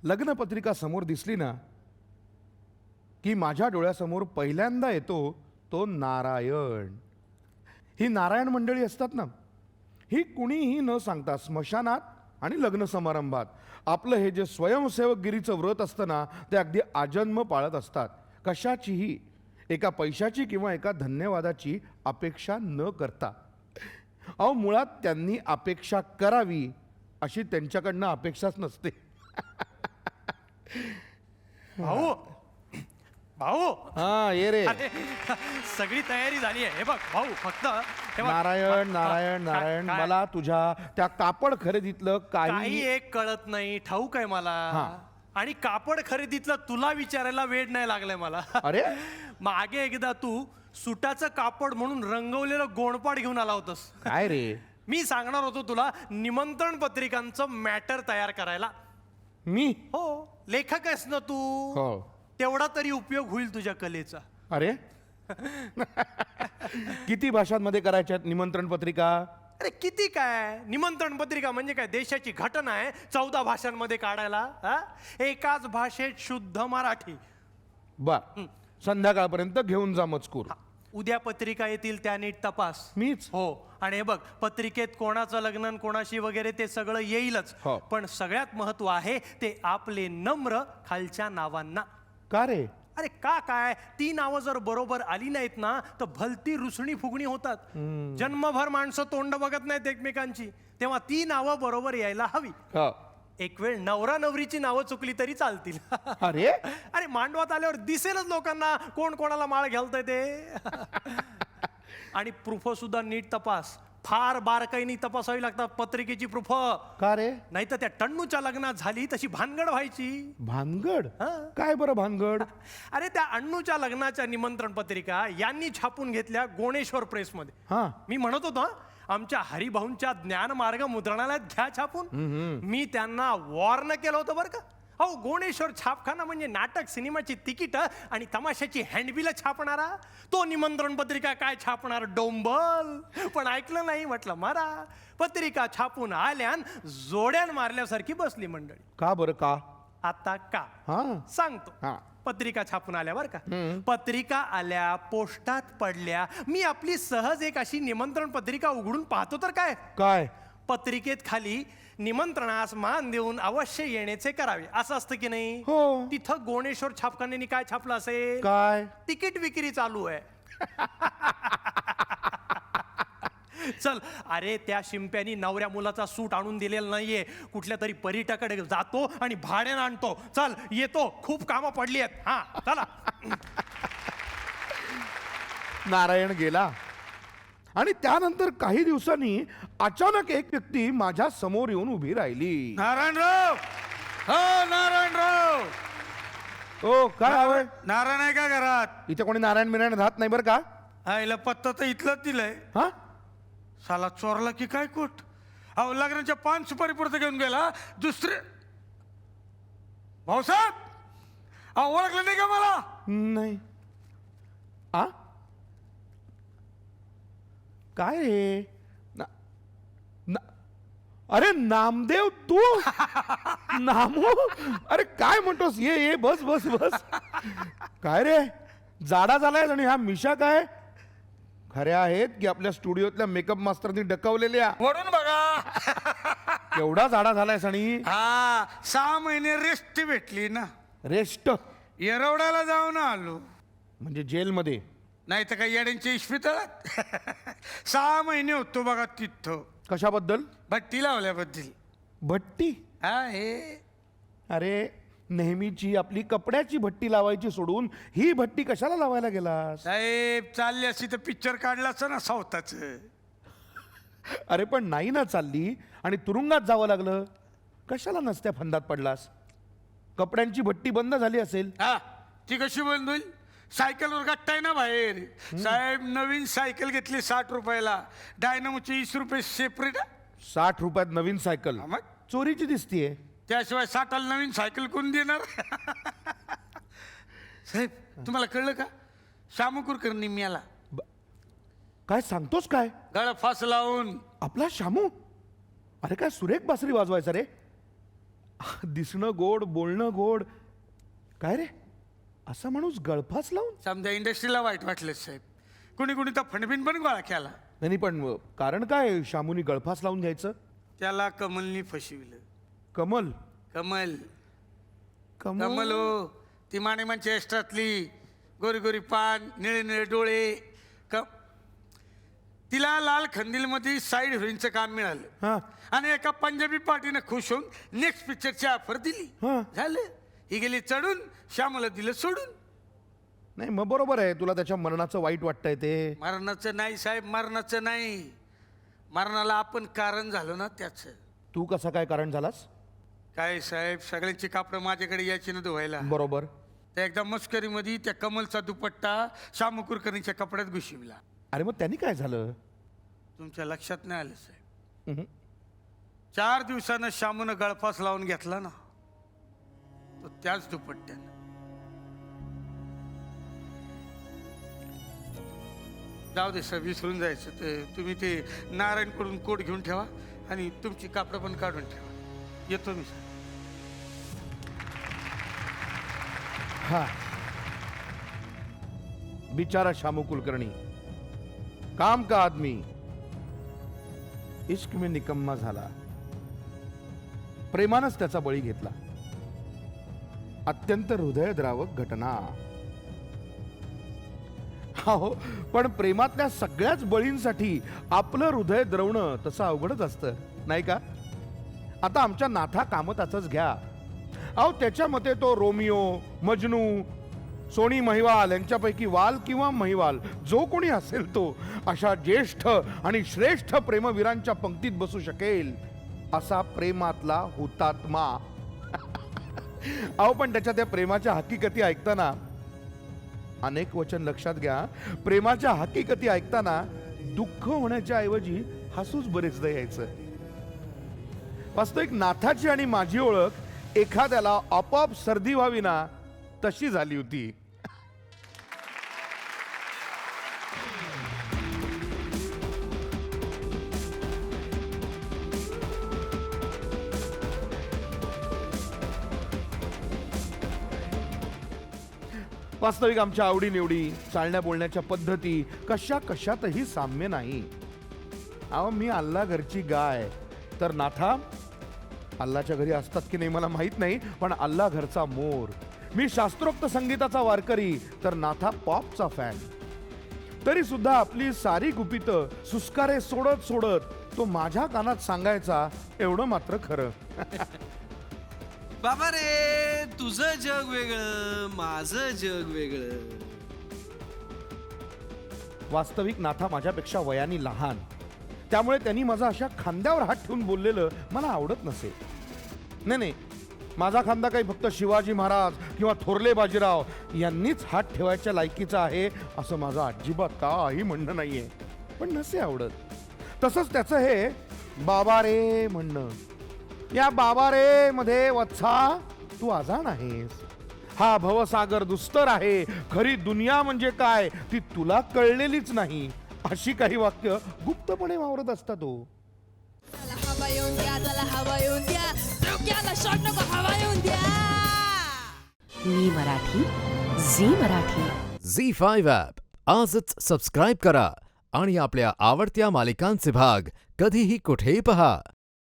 लग्नपत्रिका समोर दिसली ना की माझ्या डोळ्यासमोर पहिल्यांदा येतो तो नारायण. ही नारायण मंडळी असतात ना, ही कुणीही न सांगता स्मशानात आणि लग्न समारंभात आपलं हे जे स्वयंसेवकगिरीचं व्रत असतं ना, ते अगदी आजन्म पाळत असतात. कशाचीही, एका पैशाची किंवा एका धन्यवादाची अपेक्षा न करता. अहो, मुळात त्यांनी अपेक्षा करावी अशी त्यांच्याकडनं अपेक्षाच नसते. भाऊ भाऊ हा, ये रे. अरे, सगळी तयारी झाली आहे. हे बघ भाऊ, फक्त हे बघ. नारायण नारायण नारायण, काय? मला तुझ्या त्या कापड खरेदीतलं काही काही एक कळत नाही, ठाऊक आहे मला. हा. आणि कापड खरेदीतलं तुला विचारायला वेळ नाही लागलाय मला. अरे मागे एकदा तू सुटाचं कापड म्हणून रंगवलेलं गोणपाट घेऊन आला होतास. काय रे? मी सांगणार होतो तुला निमंत्रण पत्रिकांचं मॅटर तयार करायला. मी? हो, लेखक आहेस ना तू, हो. तेवढा तरी उपयोग होईल तुझ्या कलेचा. अरे किती भाषांमध्ये करायच्या निमंत्रण पत्रिका? अरे किती काय, निमंत्रण पत्रिका म्हणजे काय, देशाची घटना आहे 14 भाषांमध्ये काढायला. हा? एकाच भाषेत शुद्ध मराठी. बर, संध्याकाळपर्यंत घेऊन जा मजकूर. उद्या पत्रिका येतील, त्या नीट तपास. मीच? हो. आणि हे बघ, पत्रिकेत कोणाचं लग्न आणि कोणाशी वगैरे ते सगळं येईलच. हो. पण सगळ्यात महत्व आहे ते आपले नम्र खालच्या नावांना. का रे? अरे का काय, ती नावं जर बरोबर आली नाहीत ना, तर भलती रुसणी फुगणी होतात. जन्मभर माणसं तोंड बघत नाहीत एकमेकांची, तेव्हा ती नावं बरोबर यायला हवी. हो. एक वेळ नवरा नवरीची नावं चुकली तरी चालतील. अरे अरे मांडवात आल्यावर दिसेलच लोकांना कोण कोणाला माळ घालतंय ते. आणि प्रूफ सुद्धा नीट तपास. फार बारकाईने तपासावी लागतात पत्रिकेची प्रूफ. का रे? नाही तर त्या टण्णूच्या लग्नात झाली तशी भानगड व्हायची. भानगड? हा. काय बरं भानगड? अरे त्या अण्णूच्या लग्नाच्या निमंत्रण पत्रिका यांनी छापून घेतल्या गोणेश्वर प्रेसमध्ये. हा. मी म्हणत होतो आमच्या हरिभाऊंच्या ज्ञानमार्ग मुद्रणालयात घ्या छापून. मी त्यांना वॉर्न केलं होतं बरं का. हो, गोणेश्वर छापखाना म्हणजे नाटक, सिनेमाची तिकीट आणि तमाशाची हँडबिल छापणारा तो निमंत्रण पत्रिका काय छापणार डोंबल. पण ऐकलं नाही, म्हटलं मारा. पत्रिका छापून आल्यान जोड्यान मारल्यासारखी बसली मंडळी. का बरं? का? आता का हा सांगतो. हा. पत्रिका छापून आल्या बरं का. पत्रिका आल्या, पोस्टात पडल्या. मी आपली सहज एक अशी निमंत्रण पत्रिका उघडून पाहतो तर काय, काय? पत्रिकेत खाली निमंत्रणास मान देऊन अवश्य येण्याचे करावे असं असतं की नाही. हो. तिथं गोणेश्वर छापखान्याने काय छापलं असेल? काय? तिकीट विक्री चालू आहे. चल, अरे त्या शिंप्यानी नवऱ्या मुलाचा सूट आणून दिलेला नाहीये, कुठल्या तरी पर्यटकाकडे जातो आणि भाड्यानं आणतो. चल येतो, खूप कामं पडली आहेत. हा चला. नारायण गेला आणि त्यानंतर काही दिवसांनी अचानक एक व्यक्ती माझ्या समोर येऊन उभी राहिली. नारायणराव, हो नारायणराव. ओ, काय हवंय? नारायण आहे का घरात? इथे कोणी नारायण मिरायण राहत नाही बरं का. आईला पत्ता तर इथलंच दिलंय. हा? साला चोरला की काय कोट. अहो, लग्नाच्या 5 सुपारी पुरतं घेऊन गेला. दुसरे भाऊसाहेब, अहो ओळखलं नाही का मला? नाही. आ? काय रे? अरे नामदेव, तू? नामो, अरे काय म्हणतोस? ये ये, बस बस बस. काय रे, जाडा झालाय आणि हा मिशा काय? खऱ्या आहेत की आपल्या स्टुडिओतल्या मेकअप मास्टरनी डकवलेल्या? वरून बघा. केवढा जाडा झालाय आणि? हा, 6 महिने रेस्ट भेटली ना. रेस्ट येरवड्याला जाऊन आलो. म्हणजे जेलमध्ये? नाही तर काही येड्यांच्या इस्पितळात. 6 महिने होतो बघा तिथं. कशाबद्दल? भट्टी लावल्याबद्दल. भट्टी? हा, हे अरे नेहमीची आपली कपड्याची भट्टी लावायची सोडून ही भट्टी कशाला लावायला गेलास? साहेब, चालली असती तर पिक्चर काढला असतं ना सावताच. अरे पण नाही ना चालली आणि तुरुंगात जावं लागलं. कशाला नसत्या फंदात पडलास? कपड्यांची भट्टी बंद झाली असेल. हा, ती कशी बंद होईल? सायकलवर गट्टा आहे ना बाहेर. साहेब, नवीन सायकल घेतली 60 रुपयाला. डायनामोचे 20 रुपये सेपरेट. 60 रुपयात नवीन सायकल? मग चोरीची दिसतीये. त्याशिवाय 60ला नवीन सायकल कोण देणार? साहेब, तुम्हाला कळलं का? श्यामू कुलकर्णी मिळाला. काय सांगतोस काय? गळ फास लावून. आपला शामू? अरे काय सुरेख बासरी वाजवायचा रे. दिसणं गोड, बोलणं गोड. काय रे, असा माणूस गळफास लावून? समजा इंडस्ट्रीला वाईट वाटलं साहेब. कुणी कुणी तर फंडबिन पण गोळा केला. नाही पण कारण काय शामूनी गळफास लावून घ्यायचं? त्याला कमलनी फसविलं. कमल? कमल कमल कमल हो, ती माणिमांच्या एस्ट्रातली गोरी गोरी पान, निळे निळे डोळे. तिला लाल खंदीलमध्ये साईड हिरोईनचं काम मिळालं. हा. आणि एका पंजाबी पार्टीनं खुश होऊन नेक्स्ट पिक्चरची ऑफर दिली. हा. झालं, ही गेली चढून, श्यामला दिलं सोडून. नाही मग बरोबर आहे, तुला त्याच्या मरणाचं वाईट वाटतंय ते. मरणाचं नाही साहेब, मरणाचं नाही. मरणाला आपण कारण झालो ना त्याचं. तू कसा काय कारण झालास? काय साहेब, सगळ्यांची कापडं माझ्याकडे यायची ना धुवायला. बरोबर. त्या एकदा मस्करीमध्ये त्या कमलचा दुपट्टा श्यामू कुलकर्णीच्या कपड्यात घुसविला. अरे मग त्यांनी काय झालं? तुमच्या लक्षात नाही आलं साहेब. उहुं. 4 दिवसानं श्यामूनं गळफास लावून घेतला ना, तो त्याच दुपट्ट्यानं. जाऊ दे साहेब, विसरून जायचं ते. तुम्ही ते नारायणकडून कोट घेऊन ठेवा आणि तुमची कापडं पण काढून ठेवा. येतो मी साहेब. हा, बिचारा शामू कुलकर्णी, काम का आदमी, इश्क में निकम्मा झाला. प्रेमानंच त्याचा बळी घेतला. अत्यंत हृदयद्रावक घटना. हो, पण प्रेमातल्या सगळ्याच बळींसाठी आपलं हृदय द्रवणं तसं अवघडच असतं, नाही का? आता आमच्या नाथा कामताचंच घ्या. अहो, त्याच्या मते तो रोमिओ, मजनू, सोनी महिवाल यांच्यापैकी वाल किंवा महिवाल जो कोणी असेल तो अशा ज्येष्ठ आणि श्रेष्ठ प्रेमवीरांच्या पंक्तीत बसू शकेल असा प्रेमातला हुतात्मा. अहो, पण त्याच्या त्या प्रेमाच्या हकीकती ऐकताना, अनेक वचन लक्षात घ्या, प्रेमाच्या हकीकती ऐकताना दुःख होण्याच्या ऐवजी हसूच बरेचदा यायचं. वास्तविक नाथाची आणि माझी ओळख एखाद्याला आपोआप सर्दी व्हावी ना तशी झाली होती. वास्तविक आमच्या आवडीनिवडी, चालण्या बोलण्याच्या पद्धती कशा कशातही साम्य नाही. अहो, मी अल्ला घरची गाय, तर नाथा अल्लाच्या घरी असतात की नाही मला माहित नाही, पण अल्ला घरचा मोर. मी शास्त्रोक्त संगीताचा वारकरी, तर नाथा पॉपचा फॅन. तरी सुद्धा आपली सारी गुपितं सुस्कारे सोडत सोडत तो माझ्या कानात सांगायचा, एवढं मात्र खरं. बाबा रे, तुझं जग वेगळं, माझं जग वेगळं. वास्तविक नाथा माझ्यापेक्षा वयाने लहान, त्यामुळे त्यांनी माझा अशा खांद्यावर हात ठेवून बोललेलं मला आवडत नसे. नाही, माझा खांदा काही फक्त शिवाजी महाराज किंवा थोरले बाजीराव यांनीच हात ठेवायच्या लायकीचा आहे असं माझं अजिबात काही म्हणणं नाहीये, पण नसे आवडत. तसंच त्याचं हे बाबा रे म्हणणं. या बाबा रे मध्ये वत्सा तू अजाण आहेस. हा भवसागर दुस्तर आहे. खरी दुनिया म्हणजे काय ती तुला कळलेलीच नाही. अशी काही वाक्य गुप्तपणे वावरत असतात. तो हवा येऊन द्या, त्याला हवा येऊन द्या, डोक्याला शॉट नको, हवा येऊन द्या. मी मराठी, झी मराठी. झी5 ॲप आजच सबस्क्राईब करा आणि आपल्या आवडत्या मालिकांचे भाग कधीही कुठेही पहा.